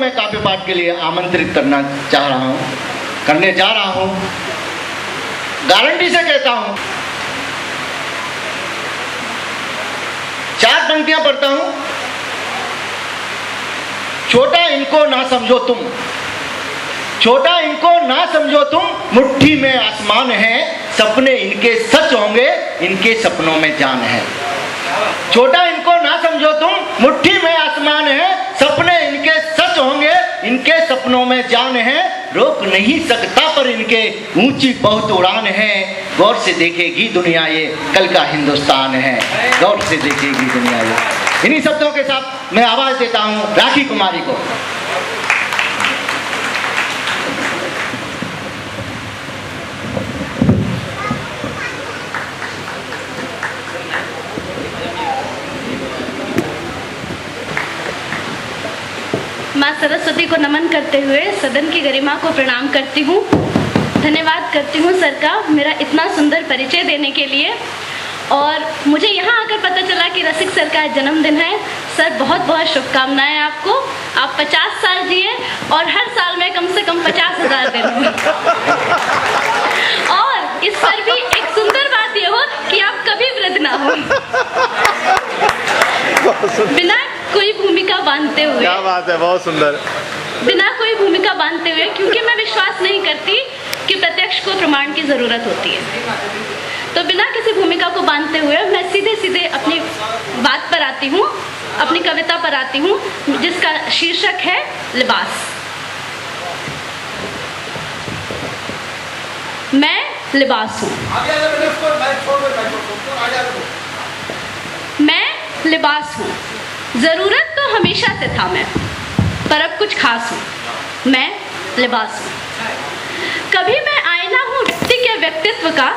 मैं काव्य पाठ के लिए आमंत्रित करने जा रहा हूं। गारंटी से कहता हूं, 4 पंक्तियां पढ़ता हूं। छोटा इनको ना समझो तुम, छोटा इनको ना समझो तुम, मुट्ठी में आसमान है, सपने इनके सच होंगे, इनके सपनों में जान है। छोटा इनको ना समझो तुम, मुट्ठी में आसमान है, सपने इनके सच होंगे, इनके सपनों में जान है। रोक नहीं सकता पर इनके ऊंची बहुत उड़ान है, गौर से देखेगी दुनिया ये कल का हिंदुस्तान है, गौर से देखेगी दुनिया ये। इन्हीं शब्दों के साथ मैं आवाज देता हूं राखी कुमारी को। माँ सरस्वती को नमन करते हुए सदन की गरिमा को प्रणाम करती हूँ। धन्यवाद करती हूँ सर का मेरा इतना सुंदर परिचय देने के लिए। और मुझे यहाँ आकर पता चला कि रसिक सर का जन्मदिन है। सर बहुत बहुत शुभकामनाएं आपको। आप 50 साल जिए और हर साल में कम से कम 50,000 दे दूँ। और इस पर भी एक सुंदर बात ये हो कि आप कभी वृद्ध ना हो। बिना कोई भूमिका बांधते हुए, क्या बात है, बहुत सुंदर। बिना कोई भूमिका बांधते हुए, क्योंकि मैं विश्वास नहीं करती कि प्रत्यक्ष को प्रमाण की जरूरत होती है, तो बिना किसी भूमिका को बांधते हुए मैं सीधे सीधे अपनी बात पर आती हूँ, अपनी कविता पर आती हूँ, जिसका शीर्षक है लिबास। मैं लिबास हूँ, मैं लिबास हूँ। जरूरत तो हमेशा से था मैं, पर अब कुछ खास हूँ। मैं लिबास हूँ। कभी मैं आईना हूँ व्यक्ति के व्यक्तित्व का,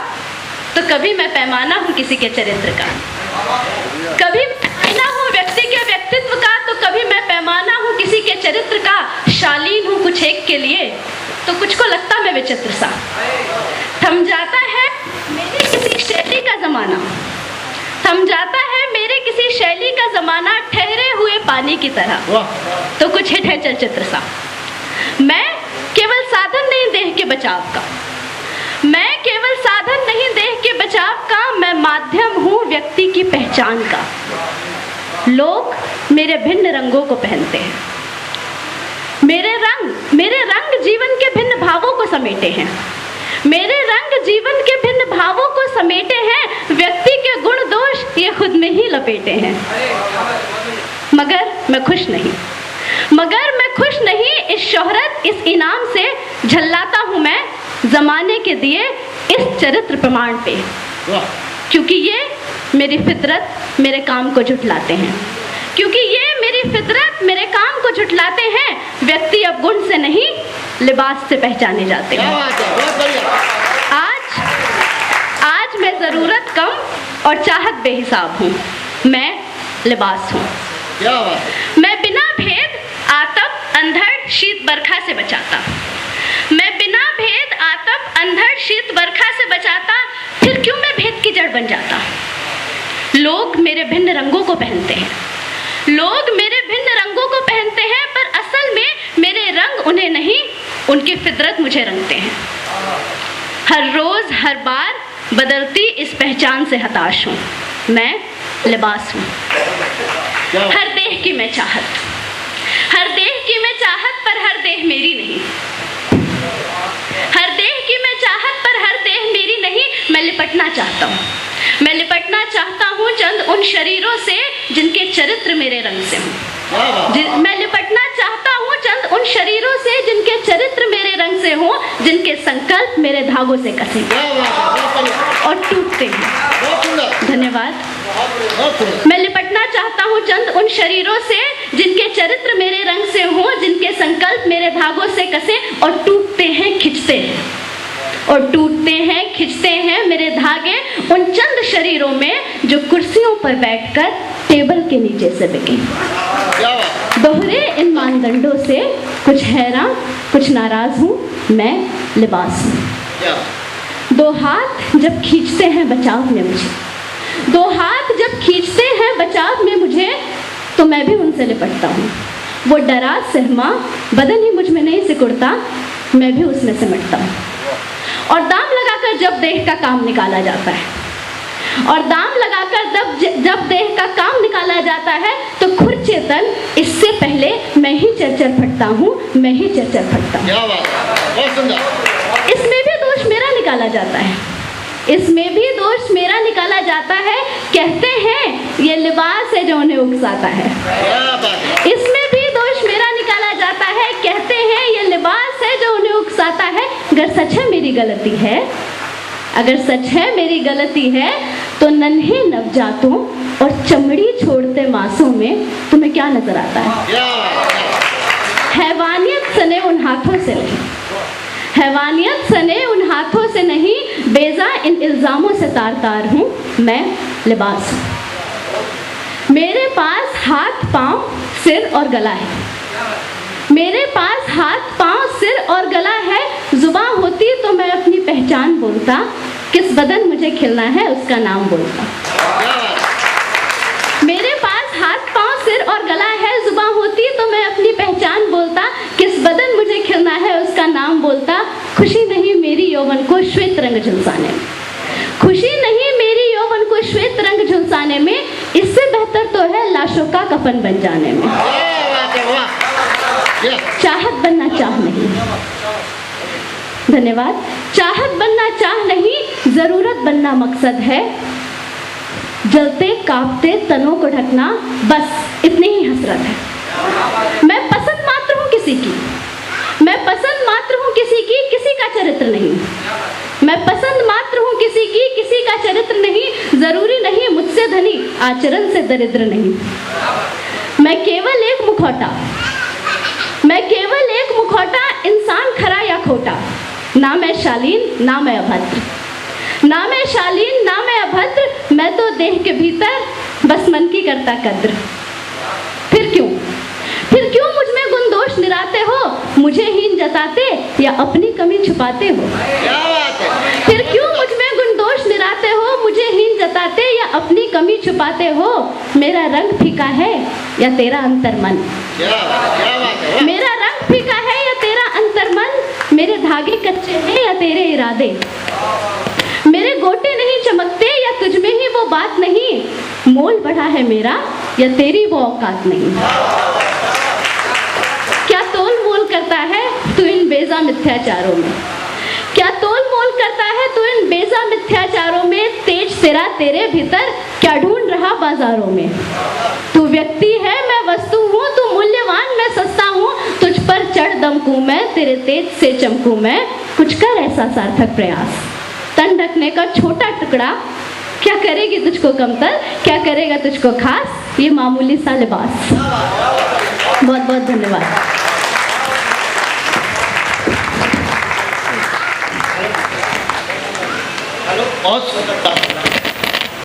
तो कभी मैं पैमाना हूँ किसी के चरित्र का। कभी आईना हूँ व्यक्ति के व्यक्तित्व का, तो कभी मैं पैमाना हूँ किसी के चरित्र का। शालीन हूँ कुछ एक के लिए, तो कुछ को लगता मैं विचित्र सा। थम जाता है मेरी किसी शैली का जमाना, थम जाता है मेरे किसी शैली का जमाना, ठहरे हुए पानी की तरह, तो कुछ हिट है चलचित्र सा। मैं केवल साधन नहीं देह के बचाव का, मैं केवल साधन नहीं देह के बचाव का, मैं माध्यम हूँ व्यक्ति की पहचान का। लोग मेरे भिन्न रंगों को पहनते हैं, मेरे रंग जीवन के भिन्न भावों को समेटे हैं, मेरे रंग जीवन के भिन्न भावों को समेटे हैं। व्यक्ति के गुण दोष ये खुद में ही लपेटे हैं। मगर मैं खुश नहीं, मगर मैं खुश नहीं इस शोहरत, इस इनाम से झल्लाता हूँ मैं जमाने के दिए इस चरित्र प्रमाण पे, क्योंकि ये मेरी फितरत मेरे काम को झुठलाते हैं, क्योंकि ये मेरी फितरत मेरे काम को झुठलाते हैं। व्यक्ति अब गुण से नहीं लिबास से पहचाने जाते हैं। आज मैं जरूरत कम और चाहत बेहिसाब हूँ, मैं लिबास हूँ। मैं बिना भेद आतप अंधड़ शीत बरखा से बचाता, मैं बिना भेद आतप अंधड़ शीत बरखा से बचाता, फिर क्यों मैं भेद की जड़ बन जाता। लोग मेरे भिन्न रंगों को पहनते हैं, लोग मेरे भिन्न रंगों को पहनते हैं, पर असल में मेरे रंग उन्हें नहीं, उनकी फितरत मुझे रंगते हैं। हर रोज हर बार बदलती इस पहचान से हताश हूँ, मैं लिबास हूँ। हर देह की मैं चाहत, हर देह की मैं चाहत, पर हर देह मेरी नहीं। हर देह की मैं चाहत, पर हर देह मेरी नहीं। मैं लिपटना चाहता हूँ, मैं लिपटना चाहता हूँ चंद उन शरीरों से जिनके चरित्र मेरे रंग से हों। मैं लिपटना चाहता हूँ चंद उन शरीरों से जिनके चरित्र मेरे रंग से हों, जिनके संकल्प मेरे धागों से कसे और टूटते हैं। धन्यवाद। मैं लिपटना चाहता हूँ चंद उन शरीरों से जिनके चरित्र मेरे रंग से हों, जिनके संकल्प मेरे धागों से कसे और टूटते हैं खिंचते हैं, और टूटते हैं खिंचते हैं मेरे धागे उन चंद शरीरों में जो कुर्सियों पर बैठकर टेबल के नीचे से बिके। दोहरे इन मानदंडों से कुछ हैरान कुछ नाराज हूँ, मैं लिबास हूँ। दो हाथ जब खींचते हैं बचाव में मुझे, दो हाथ जब खींचते हैं बचाव में मुझे, तो मैं भी उनसे लिपटता हूँ। वो डरा सहमा बदन ही मुझ में नहीं सिकुड़ता, मैं भी उसमें सिमटता हूँ। और दाम लगाकर जब देह का काम निकाला जाता है, और दाम लगाकर जब देह का काम निकाला जाता है, तो खुद चेतन इससे पहले मैं ही चरचर फटता हूँ, मैं ही चरचर फटता हूँ। क्या बात है, बहुत सुंदर। इसमें भी दोष मेरा निकाला जाता है, इसमें भी दोष मेरा निकाला जाता है। कहते हैं ये लिबास है जो उन्हें उकसाता है। क्या बात है। इसमें भी दोष मेरा निकाला जाता है। कहते हैं ये लिबास है जो उन्हें उकसाता है। अगर सच है मेरी गलती है, अगर सच है मेरी गलती है, तो नन्हे नवजातों और चमड़ी छोड़ते मासूम में तुम्हें क्या नजर आता है? क्या बात है। हैवानियत सने उन हाथों से नहीं, हैवानियत सने उन हाथों से नहीं, बेजा इन इल्जामों से तार तार हूँ, मैं लिबास हूँ। मेरे पास हाथ पाँव सिर और गला है, मेरे पास हाथ पाँव सिर और गला है। जुबान होती तो मैं अपनी पहचान बोलता, किस बदन मुझे खिलना है उसका नाम बोलता। मेरे पास हाथ पाँव सिर और गला है, जुबान होती तो मैं अपनी पहचान बोलता, किस बदन मुझे खिलना है उसका नाम बोलता। खुशी नहीं मेरी यौवन को श्वेत रंग झुलसाने में, खुशी नहीं मेरी यौवन को श्वेत रंग झुलसाने में, इससे बेहतर तो है लाशों का कफन बन जाने में। चाहत बनना चाह नहीं, धन्यवाद। चाहत बनना चाह नहीं, जरूरत बनना मकसद है। जलते कांपते तनों को ढकना, बस इतनी ही हसरत है। मैं पसंद मात्र हूँ किसी की, मैं पसंद मात्र हूँ किसी की, किसी का चरित्र नहीं। मैं पसंद मात्र हूँ किसी की, किसी का चरित्र नहीं। जरूरी नहीं मुझसे धनी, आचरण से दरिद्र नहीं। मैं केवल एक मुखौटा, मैं केवल एक मुखौटा, इंसान खरा या खोटा। ना मैं शालीन ना मैं अभद्र, ना मैं शालीन ना मैं अभद्र, मैं तो देह के भीतर बस मन की करता कद्र। फिर क्यों मुझ में गुण दोष निराते हो, मुझे हीन जताते या अपनी कमी छुपाते हो। क्या बात है। फिर क्यों मुझ में गुण दोष निराते हो, मुझे हीन जताते या अपनी कमी छुपाते हो। मेरा रंग फीका है या तेरा अंतर्मन, क्या बात है। मेरा रंग फीका है या तेरा अंतर्मन, मेरे धागे कच्चे हैं या तेरे इरादे, मेरे गोटे नहीं चमकते या तुझ में ही वो बात नहीं, मोल बढ़ा है मेरा या तेरी वो औकात नहीं। क्या तोल मोल करता है तू इन बेजा मिथ्याचारों में, क्या तोल मोल करता है तू इन बेजा मिथ्याचारों में। तेज तेरा तेरे भीतर क्या ढूंढ रहा बाजारों में। तू व्यक्ति है मैं वस्तु हूँ, तू मूल्यवान मैं सस्ता हूँ। तुझ पर चढ़ दमकूं मैं, तेरे तेज से चमकूं मैं। कुछ कर ऐसा सार्थक प्रयास, तन ढकने का छोटा टुकड़ा क्या करेगी तुझको कमतर, क्या करेगा तुझको खास, ये मामूली सा लिबास। बहुत बहुत धन्यवाद। बहुत सुंदर।